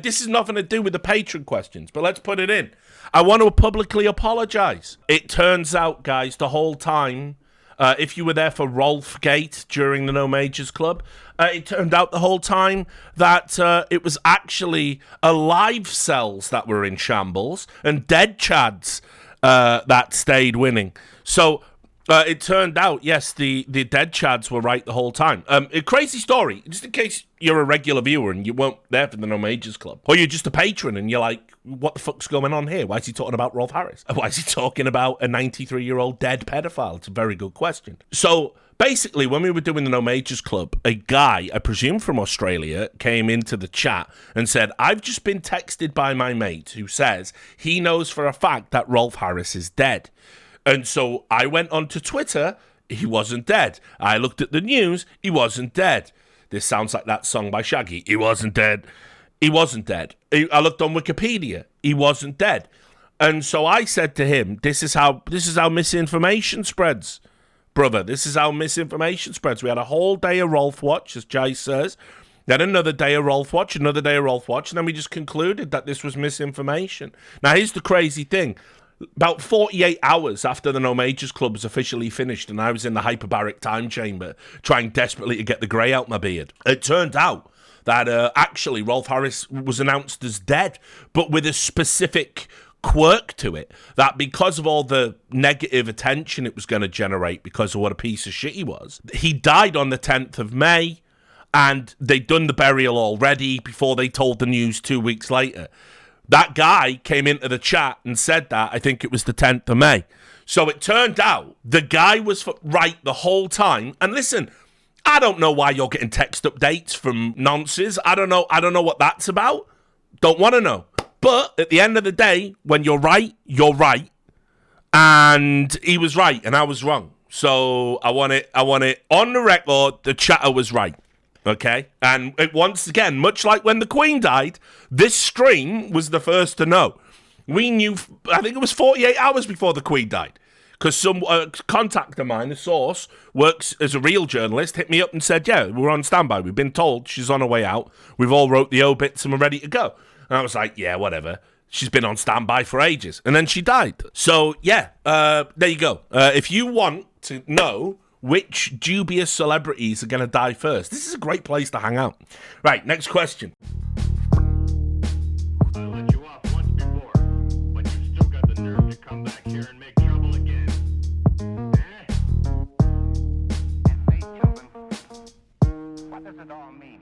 This has nothing to do with the patron questions, but let's put it in. I want to publicly apologize. It turns out, guys, the whole time, if you were there for Rolf Gate during the No Majors Club, it turned out the whole time that it was actually Alive Cells that were in shambles and Dead Chads that stayed winning. So it turned out, yes, the Dead Chads were right the whole time. A crazy story, just in case you're a regular viewer and you weren't there for the No Majors Club, or you're just a patron and you're like, what the fuck's going on here? Why is he talking about Rolf Harris? Why is he talking about a 93-year-old dead pedophile? It's a very good question. So basically, when we were doing the No Majors Club, a guy, I presume from Australia, came into the chat and said, I've just been texted by my mate who says he knows for a fact that Rolf Harris is dead. And so I went onto Twitter, he wasn't dead. I looked at the news, he wasn't dead. This sounds like that song by Shaggy. He wasn't dead. He wasn't dead. I looked on Wikipedia, he wasn't dead. And so I said to him, this is how misinformation spreads, brother. This is how misinformation spreads. We had a whole day of Rolf Watch, as Jai says. Then another day of Rolf Watch, another day of Rolf Watch, and then we just concluded that this was misinformation. Now, here's the crazy thing. About 48 hours after the No Majors Club was officially finished and I was in the hyperbaric time chamber trying desperately to get the grey out my beard, it turned out that actually Rolf Harris was announced as dead, but with a specific quirk to it, that because of all the negative attention it was going to generate because of what a piece of shit he was, he died on the 10th of May, and they'd done the burial already before they told the news 2 weeks later. That guy came into the chat and said that, I think it was the 10th of May. So it turned out the guy was right the whole time. And listen, I don't know why you're getting text updates from nonces. I don't know what that's about. Don't want to know. But at the end of the day, when you're right, you're right. And he was right and I was wrong. So I want it on the record, the chatter was right. Okay, and once again, much like when the Queen died, this stream was the first to know. We knew, I think it was 48 hours before the Queen died, because some contact of mine, a source, works as a real journalist, hit me up and said, yeah, we're on standby. We've been told she's on her way out. We've all wrote the obits and we're ready to go. And I was like, yeah, whatever. She's been on standby for ages. And then she died. So, yeah, there you go. If you want to know which dubious celebrities are going to die first, this is a great place to hang out. Right, next question. I let you off once before, but you still got the nerve to come back here and make trouble again. F.A. Children, what does it all mean?